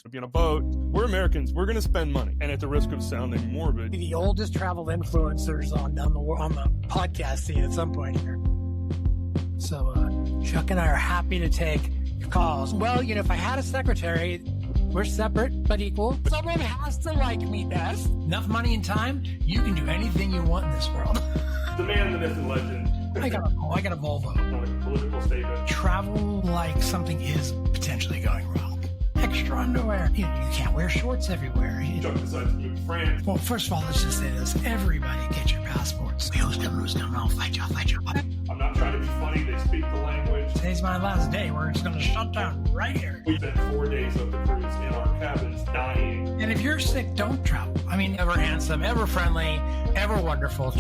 Be on a boat. We're Americans. We're going to spend money. And at the risk of sounding morbid, the oldest travel influencers on the podcast scene at some point here. So Chuck and I are happy to take your calls. Well, if I had a secretary, we're separate but equal. Someone has to like me best. Enough money and time, you can do anything you want in this world. The man, the myth, and legend. I got a Volvo. Not a political statement. Travel like something is potentially going wrong. Extra underwear. You can't wear shorts everywhere. Chuck decides to move to France. Well, first of all, let's just say this. Everybody get your passports. Who's coming? I'll fight you. I'm not trying to be funny. They speak the language. Today's my last day. We're just going to shut down right here. We spent 4 days of the cruise in our cabins dying. And if you're sick, don't travel. Ever handsome, ever friendly, ever wonderful.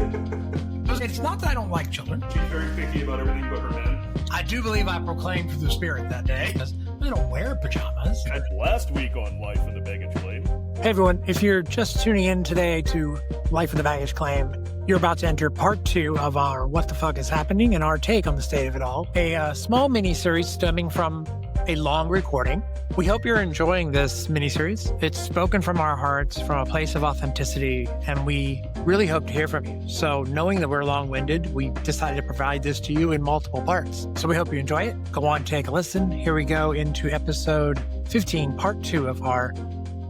It's not that I don't like children. She's very picky about everything but her men. I do believe I proclaimed through the spirit that day. Because I don't wear pajamas. And last week on Life in the Baggage Claim. Hey everyone, if you're just tuning in today to Life in the Baggage Claim, you're about to enter part 2 of our What the Fuck is Happening and our take on the state of it all. A small mini-series stemming from a long recording. We hope you're enjoying this mini-series. It's spoken from our hearts, from a place of authenticity, and we really hope to hear from you. So knowing that we're long-winded, we decided to provide this to you in multiple parts. So we hope you enjoy it. Go on, take a listen. Here we go into episode 15, part 2 of our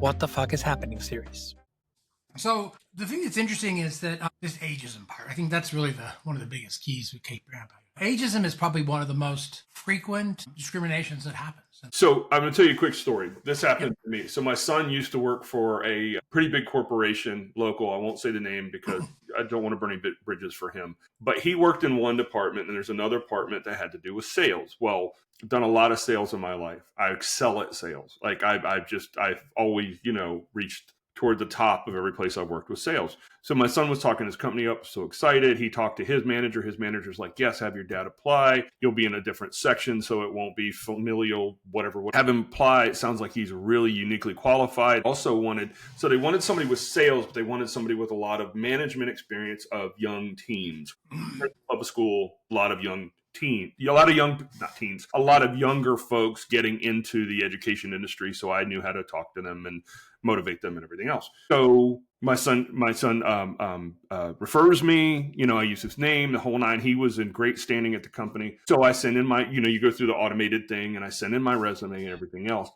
What the Fuck is Happening series. So the thing that's interesting is that this ageism part, I think that's really one of the biggest keys we keep bringing up. Ageism is probably one of the most frequent discriminations that happens. So I'm going to tell you a quick story. This happened to me. So my son used to work for a pretty big corporation, local. I won't say the name because I don't want to burn any bridges for him. But he worked in one department and there's another department that had to do with sales. Well, I've done a lot of sales in my life. I excel at sales. Like I've always, reached toward the top of every place I've worked with sales. So my son was talking his company up, so excited. He talked to his manager. His manager's like, yes, have your dad apply. You'll be in a different section, so it won't be familial, whatever. Have him apply. It sounds like he's really uniquely qualified. So they wanted somebody with sales, but they wanted somebody with a lot of management experience of young teens. Public school, a lot of younger folks getting into the education industry. So I knew how to talk to them and motivate them and everything else. So my son refers me, I use his name, the whole nine. He was in great standing at the company. So I send in my, you go through the automated thing and I send in my resume and everything else.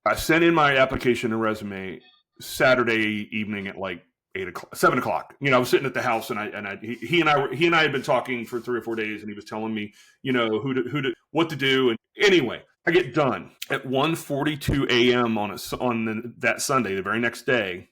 I sent in my application and resume Saturday evening at like 7 o'clock. I was sitting at the house and he and I had been talking for 3 or 4 days and he was telling me, what to do. And anyway, I get done at 1:42 a.m. on that Sunday, the very next day,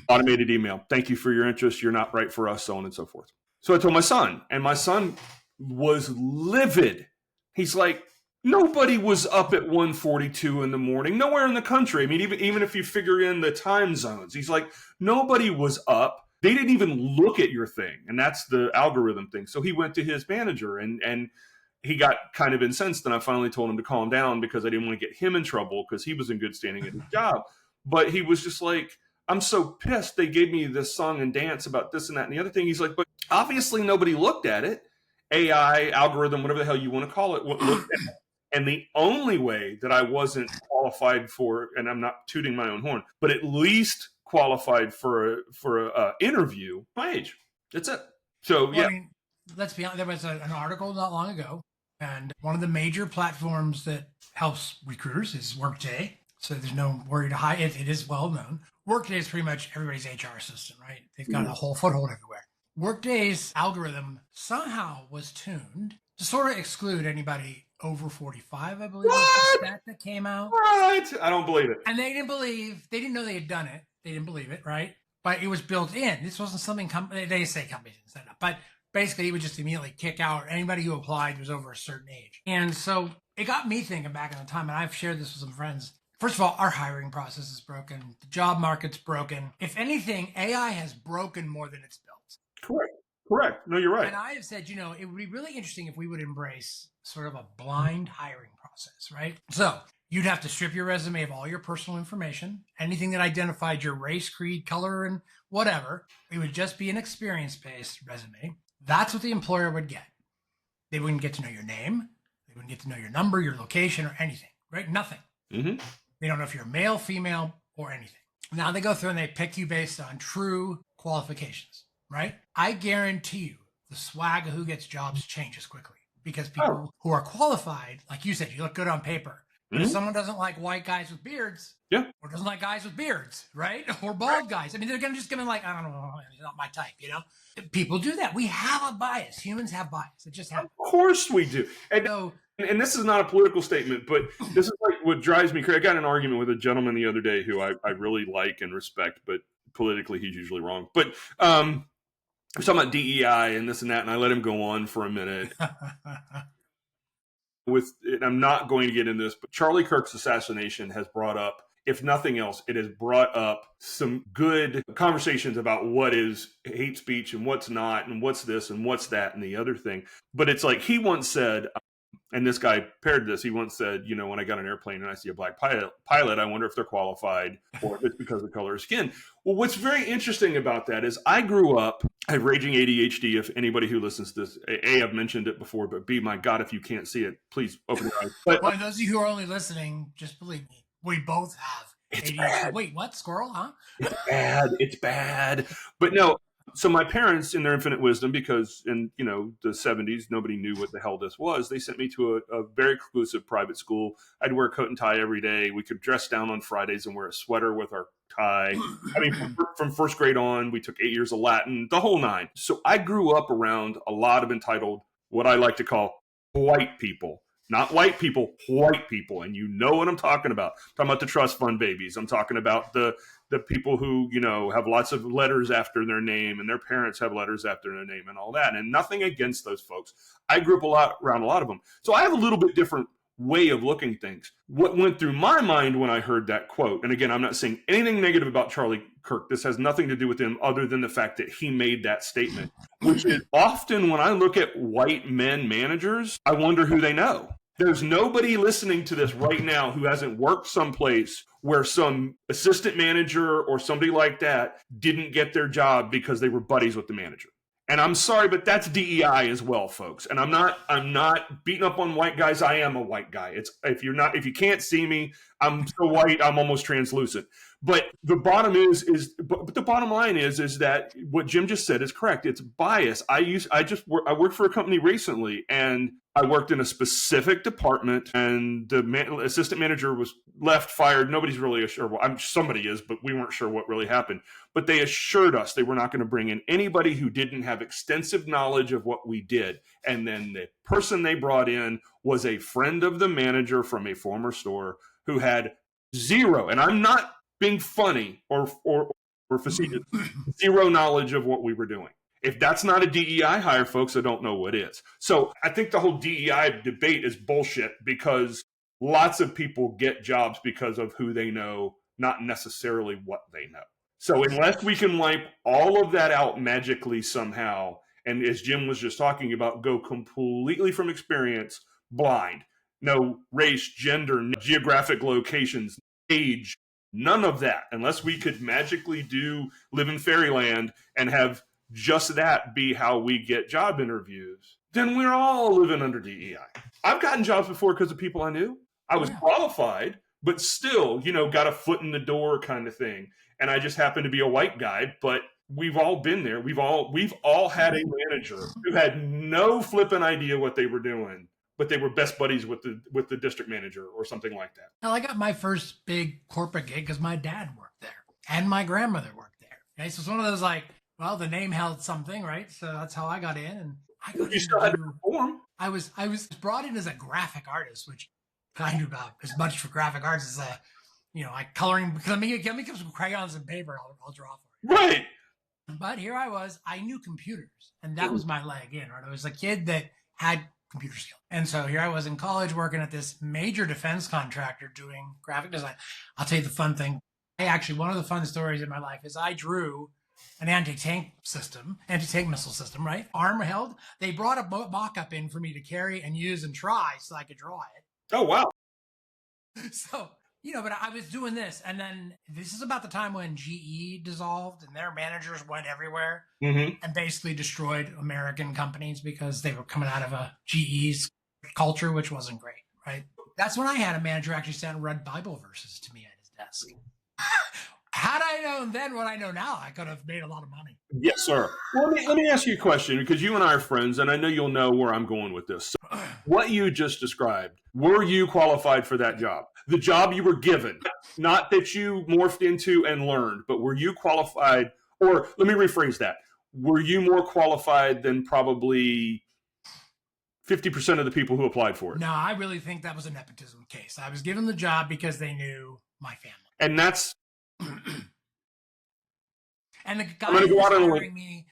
automated email. Thank you for your interest. You're not right for us, so on and so forth. So I told my son, and my son was livid. He's like, nobody was up at 1:42 in the morning, nowhere in the country. I mean, even if you figure in the time zones, he's like, nobody was up. They didn't even look at your thing. And that's the algorithm thing. So he went to his manager and he got kind of incensed. And I finally told him to calm down because I didn't want to get him in trouble because he was in good standing at his job. But he was just like, I'm so pissed. They gave me this song and dance about this and that and the other thing. He's like, but obviously nobody looked at it. AI, algorithm, whatever the hell you want to call it, looked at it. And the only way that I wasn't qualified for, and I'm not tooting my own horn, but at least qualified for a interview, my age. That's it. So, yeah. I mean, let's be honest. There was an article not long ago, and one of the major platforms that helps recruiters is Workday. So there's no worry to hide. It is well known. Workday is pretty much everybody's HR system, right? They've got a whole foothold everywhere. Workday's algorithm somehow was tuned to sort of exclude anybody over 45, I believe. Was the stat that came out. Right. I don't believe it. And they didn't know they had done it. They didn't believe it, right? But it was built in. This wasn't something they say companies didn't set up. But basically, it would just immediately kick out anybody who applied was over a certain age. And so it got me thinking back in the time, and I've shared this with some friends. First of all, our hiring process is broken. The job market's broken. If anything, AI has broken more than it's built. Correct. No, you're right. And I have said, it would be really interesting if we would embrace sort of a blind hiring process, right? So you'd have to strip your resume of all your personal information, anything that identified your race, creed, color, and whatever. It would just be an experience-based resume. That's what the employer would get. They wouldn't get to know your name. They wouldn't get to know your number, your location, or anything, right? Nothing. Mm-hmm. They don't know if you're male, female, or anything. Now they go through and they pick you based on true qualifications, right? I guarantee you the swag of who gets jobs changes quickly because people who are qualified, like you said, you look good on paper. But if someone doesn't like white guys with beards, or doesn't like guys with beards, right? Or bald guys. I mean, they're just going to like, I don't know, it's not my type, you know? People do that. We have a bias. Humans have bias. It just happens. Of course we do. And this is not a political statement, but this is like what drives me crazy. I got in an argument with a gentleman the other day who I really like and respect, but politically he's usually wrong. But we're talking about DEI and this and that, and I let him go on for a minute. I'm not going to get into this, but Charlie Kirk's assassination has brought up, if nothing else, it has brought up some good conversations about what is hate speech and what's not, and what's this and what's that and the other thing. But it's like he once said, and this guy paired this, he once said, you know, when I got on an airplane and I see a black pilot, I wonder if they're qualified or if it's because of color of skin. Well, what's very interesting about that is I grew up, I have raging ADHD. If anybody who listens to this, A, I've mentioned it before, but B, my God, if you can't see it, please open your eyes. But well, those of you who are only listening, just believe me, we both have ADHD. Bad. Wait, what? Squirrel, huh? It's bad. But no, so my parents, in their infinite wisdom, because in, you know, the 70s, nobody knew what the hell this was. They sent me to a very exclusive private school. I'd wear a coat and tie every day. We could dress down on Fridays and wear a sweater with our tie. I mean, from first grade on, we took 8 years of Latin, the whole nine. So I grew up around a lot of entitled, what I like to call white people. Not white people, white people. And you know what I'm talking about. I'm talking about the trust fund babies. I'm talking about the people who, you know, have lots of letters after their name and their parents have letters after their name and all that. And nothing against those folks. I grew up around a lot of them. So I have a little bit different way of looking things. What went through my mind when I heard that quote, and again, I'm not saying anything negative about Charlie Kirk. This has nothing to do with him other than the fact that he made that statement, which is often when I look at white men managers, I wonder who they know. There's nobody listening to this right now who hasn't worked someplace where some assistant manager or somebody like that didn't get their job because they were buddies with the manager. And I'm sorry, but that's DEI as well, folks. And I'm not beating up on white guys. I am a white guy. It's if you can't see me, I'm so white, I'm almost translucent. But the bottom but the bottom line is that what Jim just said is correct. It's bias. I worked for a company recently, and I worked in a specific department, and the assistant manager was left, fired. Nobody's really sure. Well, somebody is, but we weren't sure what really happened. But they assured us they were not going to bring in anybody who didn't have extensive knowledge of what we did. And then the person they brought in was a friend of the manager from a former store who had zero, and I'm not being funny or facetious, zero knowledge of what we were doing. If that's not a DEI hire, folks, I don't know what is. So I think the whole DEI debate is bullshit because lots of people get jobs because of who they know, not necessarily what they know. So unless we can wipe all of that out magically somehow, and as Jim was just talking about, go completely from experience blind, no race, gender, geographic locations, age, none of that, unless we could magically live in fairyland and have just that be how we get job interviews, then we're all living under DEI. I've gotten jobs before because of people I knew. I was qualified, but still, got a foot in the door kind of thing. And I just happened to be a white guy, but we've all been there. We've all had a manager who had no flipping idea what they were doing, but they were best buddies with the district manager or something like that. Well, I got my first big corporate gig because my dad worked there and my grandmother worked there. Okay, so it's one of those the name held something, right? So that's how I got in, and I got. You still had to perform. I was brought in as a graphic artist, which I knew about as much for graphic arts as like coloring. Because let me get some crayons and paper. I'll draw for it. Right. But here I was. I knew computers, and that was my leg in. Right. I was a kid that had computer skill. And so here I was in college working at this major defense contractor doing graphic design. I'll tell you the fun thing. One of the fun stories in my life is I drew an anti-tank missile system, right? Arm held. They brought a mock-up in for me to carry and use and try so I could draw it. Oh, wow. So, but I was doing this. And then this is about the time when GE dissolved and their managers went everywhere and basically destroyed American companies because they were coming out of a GE's culture, which wasn't great, right? That's when I had a manager actually stand and read Bible verses to me at his desk. Had I known then what I know now, I could have made a lot of money. Yes, sir. Well, let me ask you a question, because you and I are friends, and I know you'll know where I'm going with this. So what you just described, were you qualified for that job? The job you were given, not that you morphed into and learned, but were you qualified? Or let me rephrase that. Were you more qualified than probably 50% of the people who applied for it? No, I really think that was a nepotism case. I was given the job because they knew my family. And that's... And the guy who was hiring me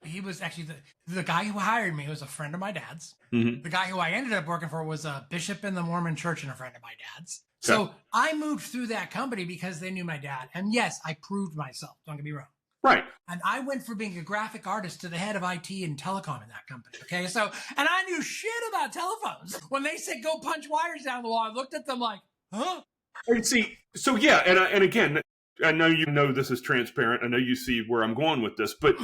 he was actually the guy who hired me was a friend of my dad's. Mm-hmm. The guy who I ended up working for was a bishop in the Mormon church and a friend of my dad's. So I moved through that company because they knew my dad. And yes, I proved myself. Don't get me wrong. Right. And I went from being a graphic artist to the head of IT and telecom in that company. Okay. So, and I knew shit about telephones. When they said go punch wires down the wall, I looked at them like, huh? And see, so yeah, and again, I know you know this is transparent. I know you see where I'm going with this, but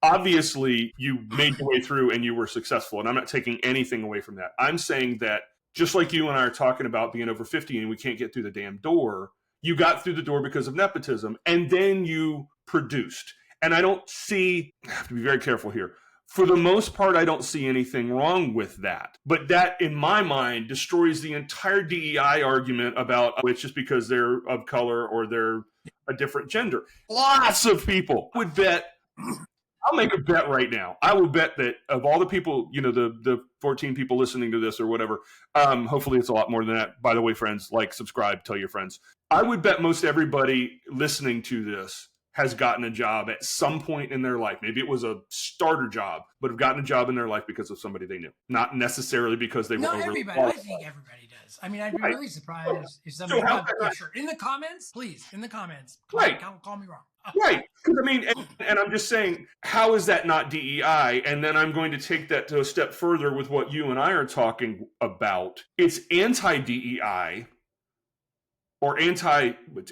obviously you made your way through and you were successful. And I'm not taking anything away from that. I'm saying that just like you and I are talking about being over 50 and we can't get through the damn door, you got through the door because of nepotism, and then you produced. And I don't see, I have to be very careful here. For the most part, I don't see anything wrong with that. But that, in my mind, destroys the entire DEI argument about it's just because they're of color or they're a different gender. Lots of people would bet, I'll make a bet right now. I will bet that of all the people, the 14 people listening to this or whatever, hopefully it's a lot more than that. By the way, friends, like, subscribe, tell your friends. I would bet most everybody listening to this has gotten a job at some point in their life. Maybe it was a starter job, but have gotten a job in their life because of somebody they knew. Not necessarily because they were overly qualified. I think everybody does. I mean, I'd be really surprised if somebody in the comments, please, in the comments, call me wrong. Right. Because I mean, and I'm just saying, how is that not DEI? And then I'm going to take that to a step further with what you and I are talking about. It's anti-DEI or it's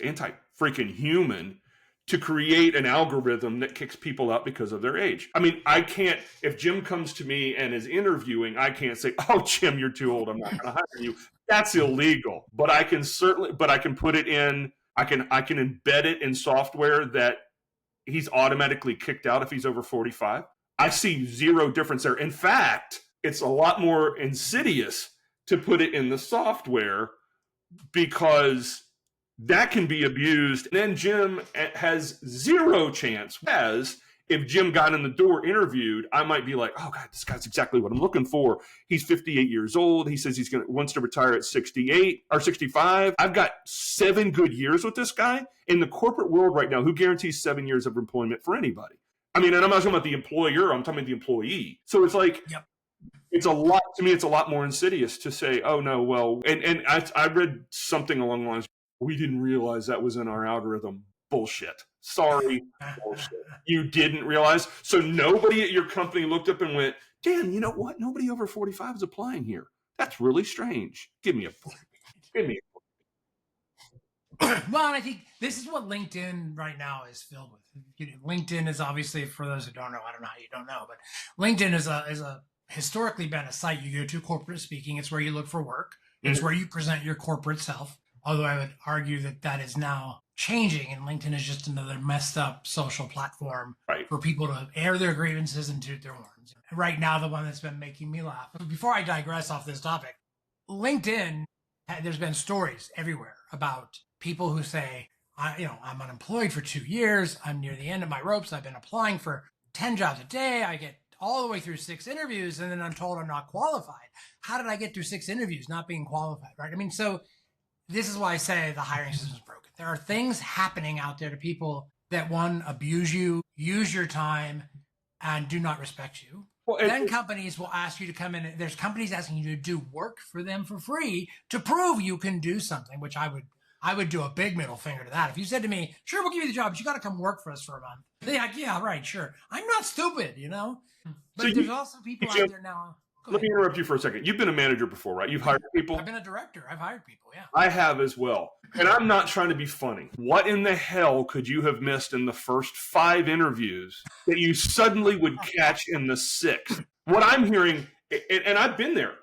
anti-freaking human to create an algorithm that kicks people out because of their age. I mean, I can't, if Jim comes to me and is interviewing, I can't say, oh, Jim, you're too old, I'm not going to hire you. That's illegal. But I can put it in, I can embed it in software that he's automatically kicked out if he's over 45. I see zero difference there. In fact, it's a lot more insidious to put it in the software because that can be abused. And then Jim has zero chance. As if Jim got in the door, interviewed, I might be like, oh God, this guy's exactly what I'm looking for. He's 58 years old. He says wants to retire at 68 or 65. I've got 7 good years with this guy. In the corporate world right now, who guarantees 7 years of employment for anybody? I mean, and I'm not talking about the employer, I'm talking about the employee. So it's like, It's a lot, to me, it's a lot more insidious to say, oh no, well, and I read something along the lines, we didn't realize that was in our algorithm. Bullshit. Sorry. Bullshit. You didn't realize? So nobody at your company looked up and went, damn, you know what? Nobody over 45 is applying here. That's really strange. Give me a point. Well, and I think this is what LinkedIn right now is filled with. LinkedIn is obviously, for those who don't know, I don't know how you don't know, but LinkedIn is a historically been a site you go to, corporate speaking. It's where you look for work. It's where you present your corporate self. Although I would argue that is now changing, and LinkedIn is just another messed up social platform for people to air their grievances and toot their horns. Right now, the one that's been making me laugh. Before I digress off this topic, LinkedIn, there's been stories everywhere about people who say, I'm unemployed for 2 years. I'm near the end of my ropes. I've been applying for 10 jobs a day. I get all the way through 6 interviews, and then I'm told I'm not qualified. How did I get through 6 interviews not being qualified, right? I mean, so this is why I say the hiring system is broken. There are things happening out there to people that, one, abuse you, use your time, and do not respect you. Well, then companies will ask you to come in. There's companies asking you to do work for them for free to prove you can do something, which I would do a big middle finger to that. If you said to me, sure, we'll give you the job, but you got to come work for us for a month. They're like, yeah, right, sure. I'm not stupid, But so there's also people out there now. Let me interrupt you for a second. You've been a manager before, right? You've hired people? I've been a director. I've hired people, yeah. I have as well. And I'm not trying to be funny. What in the hell could you have missed in the first 5 interviews that you suddenly would catch in the 6th? What I'm hearing, and I've been there.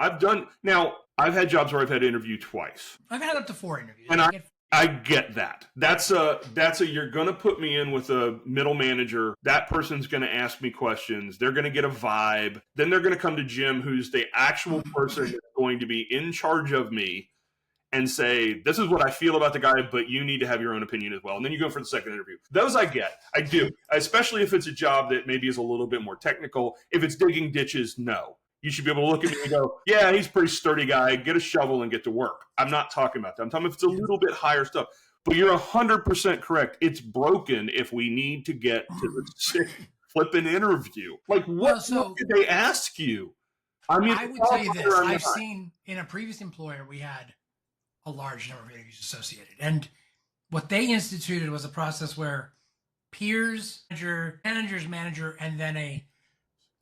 Now, I've had jobs where I've had to interview twice. I've had up to 4 interviews. And I get that. That's a you're going to put me in with a middle manager. That person's going to ask me questions. They're going to get a vibe. Then they're going to come to Jim, who's the actual person that's going to be in charge of me, and say, this is what I feel about the guy, but you need to have your own opinion as well. And then you go for the second interview. Those I get. I do. Especially if it's a job that maybe is a little bit more technical. If it's digging ditches, no. You should be able to look at me and go, yeah, he's a pretty sturdy guy. Get a shovel and get to work. I'm not talking about that. I'm talking if it's a little bit higher stuff. But you're 100% correct. It's broken if we need to get to the flipping interview. Like, what did they ask you? I mean, I would tell you this. I've seen in a previous employer, we had a large number of interviews associated. And what they instituted was a process where peers, manager, and then a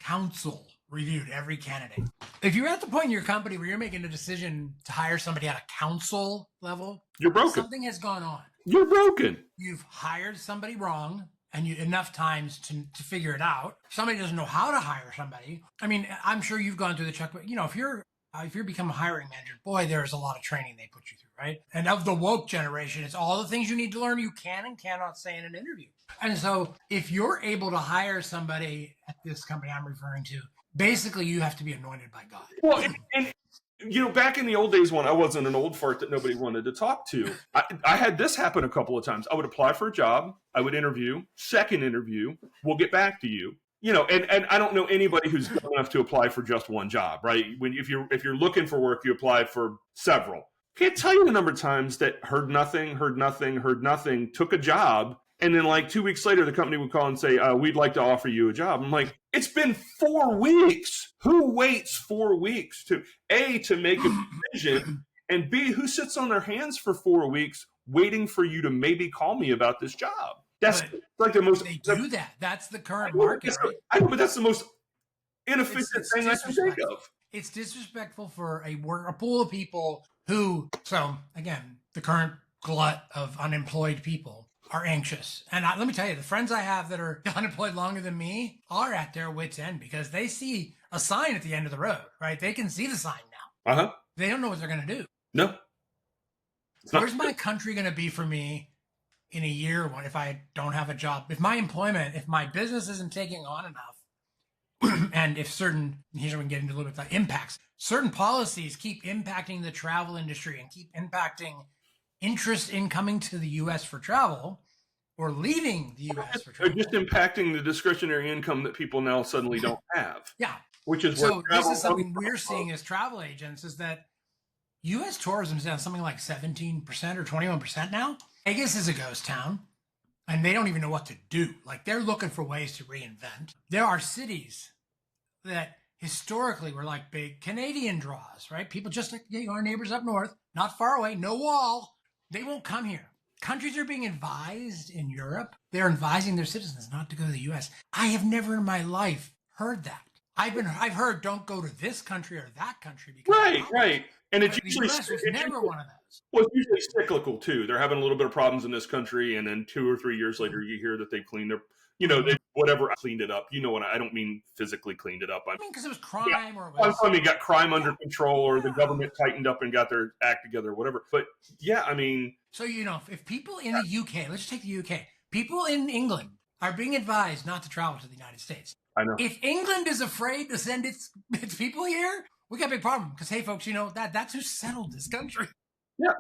council reviewed every candidate. If you're at the point in your company where you're making a decision to hire somebody at a council level, you're broken. Something has gone on. You're broken. You've hired somebody wrong, and you enough times to figure it out. Somebody doesn't know how to hire somebody. I mean, I'm sure you've gone through the check, but if you're become a hiring manager, boy, there's a lot of training they put you through, right? And of the woke generation, it's all the things you need to learn you can and cannot say in an interview. And so if you're able to hire somebody at this company I'm referring to, basically you have to be anointed by God. Well, and back in the old days when I wasn't an old fart that nobody wanted to talk to, I had this happen a couple of times. I would apply for a job, I would interview, second interview, we'll get back to you. And I don't know anybody who's good enough to apply for just one job, right? If you're looking for work, you apply for several. Can't tell you the number of times that heard nothing, took a job, and then like 2 weeks later, the company would call and say, we'd like to offer you a job. I'm like, it's been 4 weeks. Who waits 4 weeks to make a decision, and B, who sits on their hands for 4 weeks waiting for you to maybe call me about this job? That's like the most. They do that. That's the current market. Right? I know, but that's the most inefficient thing I can think of. It's disrespectful for a pool of people who. So again, the current glut of unemployed people are anxious. And let me tell you, the friends I have that are unemployed longer than me are at their wits' end because they see a sign at the end of the road. Right? They can see the sign now. They don't know what they're going to do. No. Where's my country going to be for me in a year if I don't have a job? If my business isn't taking on enough, and if here's where we can get into a little bit of the impacts, certain policies keep impacting the travel industry and keep impacting interest in coming to the U.S. for travel or leaving the U.S. for travel. They're just impacting the discretionary income that people now suddenly don't have. Yeah. Which is so this is something we're seeing as travel agents is that U.S. tourism is down something like 17% or 21% now. Vegas is a ghost town, and they don't even know what to do. Like, they're looking for ways to reinvent. There are cities that historically were like big Canadian draws, right? People just like our neighbors up north, not far away, no wall. They won't come here. Countries are being advised in Europe. They're advising their citizens not to go to the U.S. I have never in my life heard that. I've heard don't go to this country or that country. Because right. And it's usually never one of those. Well, it's usually cyclical too. They're having a little bit of problems in this country, and then 2 or 3 years later, you hear that they cleaned their, they cleaned it up. You know what? I don't mean physically cleaned it up. I mean because it was crime or they got crime under control, or the government tightened up and got their act together, or whatever. But yeah, I mean, so if people in the UK, let's just take the UK, people in England are being advised not to travel to the United States. I know. If England is afraid to send its people here, we got a big problem because, hey, folks, that's who settled this country. Yeah,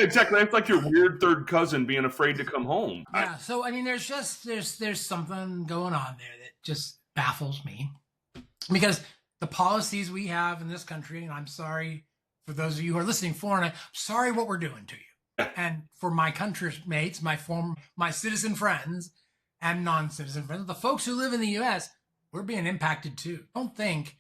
exactly. That's like your weird third cousin being afraid to come home. Yeah, so I mean, there's something going on there that just baffles me because the policies we have in this country, and I'm sorry for those of you who are listening foreign, I'm sorry what we're doing to you, and for my countrymates, my citizen friends and non-citizen friends, the folks who live in the U.S., we're being impacted too. Don't think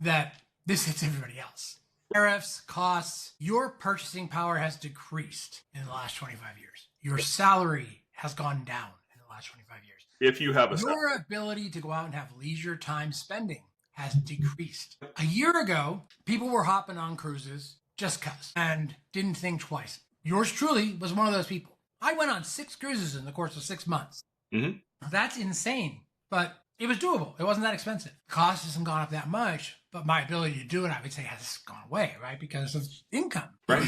that this hits everybody else. Tariffs, costs, your purchasing power has decreased in the last 25 years. Your salary has gone down in the last 25 years. If you have your ability to go out and have leisure time spending has decreased. A year ago, people were hopping on cruises just cuz and didn't think twice. Yours truly was one of those people. I went on 6 cruises in the course of 6 months. Mm-hmm. That's insane, but it was doable. It wasn't that expensive. Cost hasn't gone up that much. but my ability to do it, I would say, has gone away, right? Because of income. Right.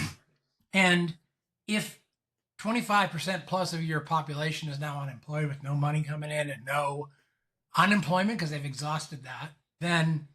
And if 25% plus of your population is now unemployed with no money coming in and no unemployment because they've exhausted that, then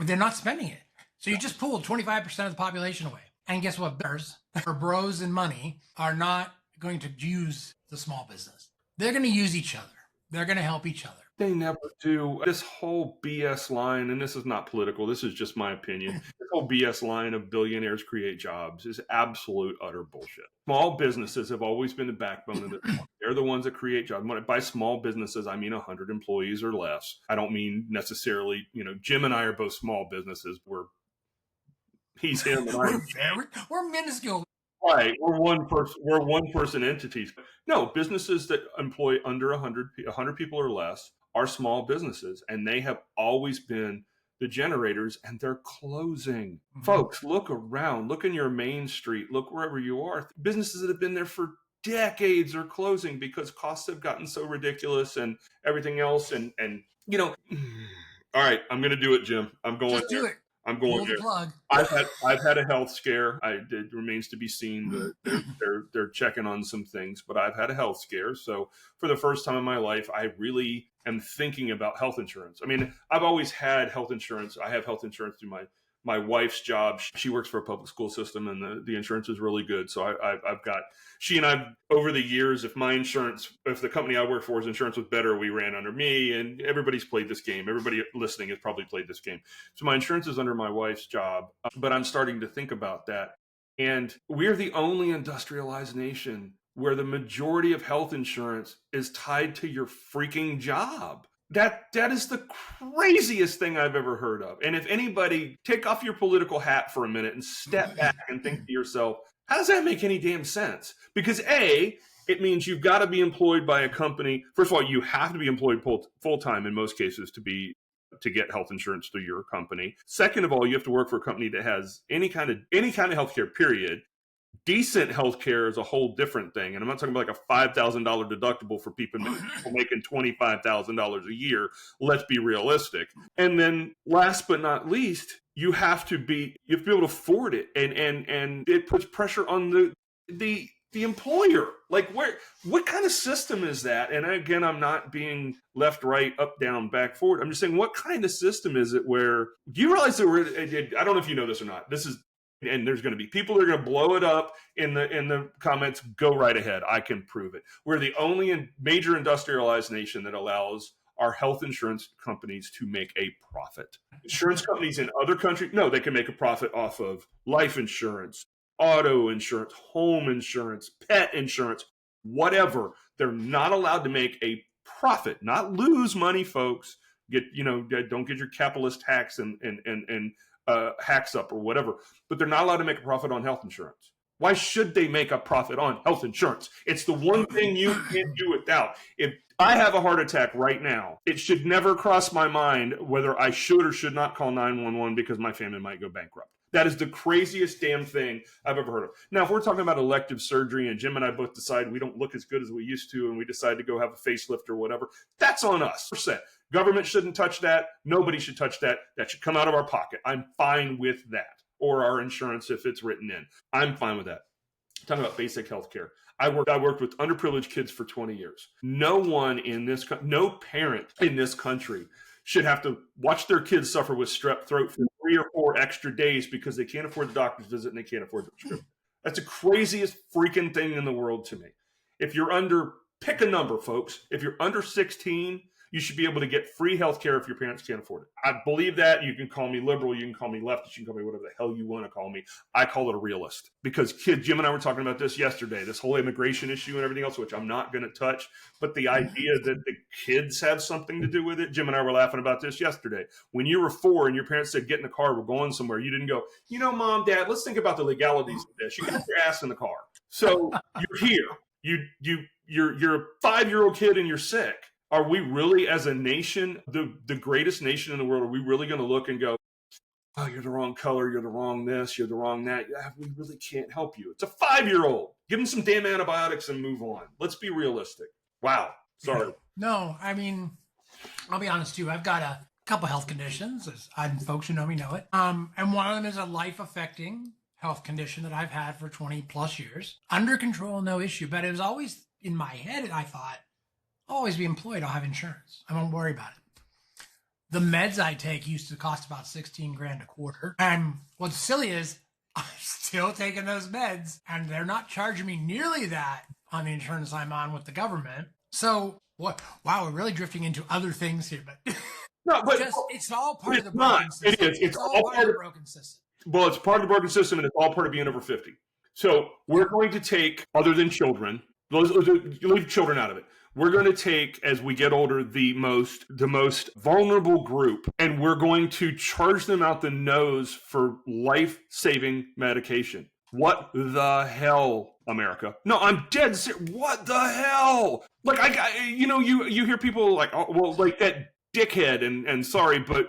they're not spending it. So you just pulled 25% of the population away. And guess what? Bears or bros and money are not going to use the small business. They're going to use each other. They're going to help each other. They never do. This whole BS line, and this is not political, this is just my opinion. This whole BS line of billionaires create jobs is absolute, utter bullshit. Small businesses have always been the backbone of the economy. They're the ones that create jobs. By small businesses, I mean 100 employees or less. I don't mean necessarily, Jim and I are both small businesses. He's him and we're minuscule. Right, we're one person entities. No, businesses that employ under 100 people or less are small businesses, and they have always been the generators, and they're closing. Mm-hmm. Folks, look around, look in your main street, look wherever you are. Businesses that have been there for decades are closing because costs have gotten so ridiculous and everything else. And all right, I'm going to do it, Jim. I'm going Just do it. I'm going there. Plug. I've had a health scare. It remains to be seen. They're checking on some things, but I've had a health scare. So for the first time in my life, I really am thinking about health insurance. I mean, I've always had health insurance. I have health insurance through my wife's job. She works for a public school system, and the insurance is really good. So I've got, she and I, over the years, if the company I work for's insurance was better, we ran under me, and everybody's played this game. Everybody listening has probably played this game. So my insurance is under my wife's job, but I'm starting to think about that. And we're the only industrialized nation where the majority of health insurance is tied to your freaking job. That is the craziest thing I've ever heard of. And if anybody, take off your political hat for a minute and step back and think to yourself, how does that make any damn sense? Because A, it means you've got to be employed by a company. First of all, you have to be employed full-time in most cases to get health insurance through your company. Second of all, you have to work for a company that has any kind of healthcare, period. Decent healthcare is a whole different thing. And I'm not talking about like a $5,000 deductible for people making $25,000 a year. Let's be realistic. And then last but not least, you have to be able to afford it. And it puts pressure on the employer. Like what kind of system is that? And again, I'm not being left, right, up, down, back, forward. I'm just saying, what kind of system is it where, do you realize that I don't know if you know this or not. And there's going to be people that are going to blow it up in the comments. Go right ahead. I can prove it. We're the only major industrialized nation that allows our health insurance companies to make a profit. Insurance companies in other countries, no, they can make a profit off of life insurance, auto insurance, home insurance, pet insurance, whatever. They're not allowed to make a profit, not lose money, folks. Don't get your capitalist hacks and hacks up or whatever, but they're not allowed to make a profit on health insurance. Why should they make a profit on health insurance? It's the one thing you can't do without. If I have a heart attack right now, it should never cross my mind whether I should or should not call 911 because my family might go bankrupt. That is the craziest damn thing I've ever heard of. Now, if we're talking about elective surgery and Jim and I both decide we don't look as good as we used to and we decide to go have a facelift or whatever, that's on us. Government shouldn't touch that. Nobody should touch that. That should come out of our pocket. I'm fine with that. Or our insurance if it's written in. I'm fine with that. I'm talking about basic health care. I worked with underprivileged kids for 20 years. No parent in this country should have to watch their kids suffer with strep throat for 3 or 4 extra days because they can't afford the doctor's visit and they can't afford the prescription. That's the craziest freaking thing in the world to me. If you're pick a number, folks. If you're under 16, you should be able to get free health care if your parents can't afford it. I believe that. You can call me liberal. You can call me leftist. You can call me whatever the hell you want to call me. I call it a realist because Jim and I were talking about this yesterday, this whole immigration issue and everything else, which I'm not going to touch. But the idea that the kids have something to do with it. Jim and I were laughing about this yesterday. When you were 4 and your parents said, get in the car, we're going somewhere, you didn't go, Mom, Dad, let's think about the legalities of this. You got your ass in the car. So you're here. You're a 5-year-old kid and you're sick. Are we really, as a nation, the greatest nation in the world, are we really going to look and go, oh, you're the wrong color, you're the wrong this, you're the wrong that? Yeah, we really can't help you. It's a 5-year-old. Give him some damn antibiotics and move on. Let's be realistic. Wow. Sorry. No, I mean, I'll be honest too. I've got a couple health conditions, as folks who know me know it. And one of them is a life-affecting health condition that I've had for 20 plus years. Under control, no issue. But it was always in my head, I thought, I'll always be employed. I'll have insurance. I won't worry about it. The meds I take used to cost about 16 grand a quarter. And what's silly is I'm still taking those meds and they're not charging me nearly that on the insurance I'm on with the government. So what? Wow, we're really drifting into other things here, but no, but it's all part of the broken system. It is. It's all part of the broken system. Well, it's part of the broken system, and it's all part of being over 50. So we're going to take, other than children, leave children out of it. We're going to take, as we get older, the most vulnerable group, and we're going to charge them out the nose for life-saving medication. What the hell, America? No, I'm dead serious. What the hell? Like, you hear people like, oh, well, like that dickhead, and sorry, but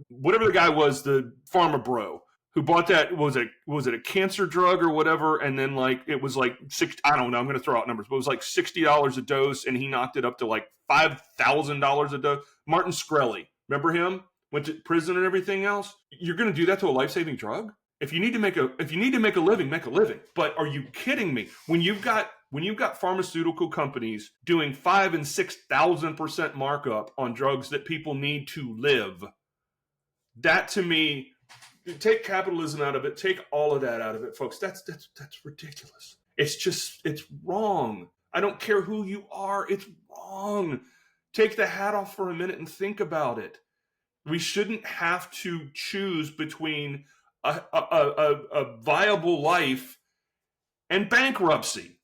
whatever the guy was, the pharma bro who bought that, was it a cancer drug or whatever, and then like it was like I don't know, I'm going to throw out numbers, but it was like $60 a dose, and he knocked it up to like $5,000 a dose. Martin Shkreli, remember him? Went to prison and everything else. You're going to do that to a life-saving drug? If you need to make a living, make a living. But are you kidding me? When you've got pharmaceutical companies doing 5,000 and 6,000% markup on drugs that people need to live, that to me, take capitalism out of it, take all of that out of it, folks. That's ridiculous. It's wrong. I don't care who you are. It's wrong. Take the hat off for a minute and think about it. We shouldn't have to choose between a viable life and bankruptcy.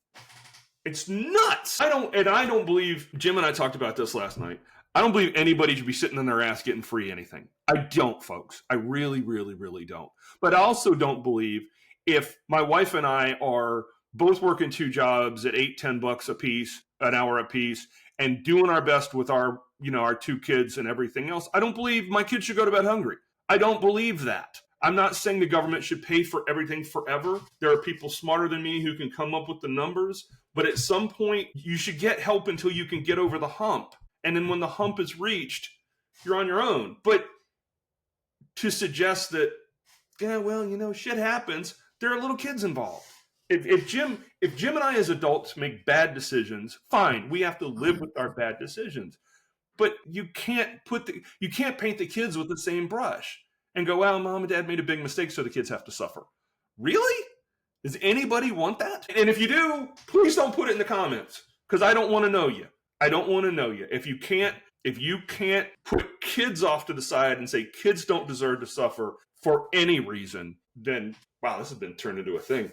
It's nuts. I don't believe, Jim and I talked about this last night, I don't believe anybody should be sitting on their ass getting free anything. I don't, folks. I really, really, really don't. But I also don't believe, if my wife and I are both working 2 jobs at $8-10 an hour a piece, and doing our best with our 2 kids and everything else, I don't believe my kids should go to bed hungry. I don't believe that. I'm not saying the government should pay for everything forever. There are people smarter than me who can come up with the numbers. But at some point, you should get help until you can get over the hump. And then when the hump is reached, you're on your own. But to suggest that, yeah, well, shit happens, there are little kids involved. If Jim and I as adults make bad decisions, fine, we have to live with our bad decisions. But you can't paint the kids with the same brush and go, well, mom and dad made a big mistake, so the kids have to suffer. Really? Does anybody want that? And if you do, please don't put it in the comments, because I don't want to know you. I don't want to know you. If you can't put kids off to the side and say kids don't deserve to suffer for any reason, then wow, this has been turned into a thing.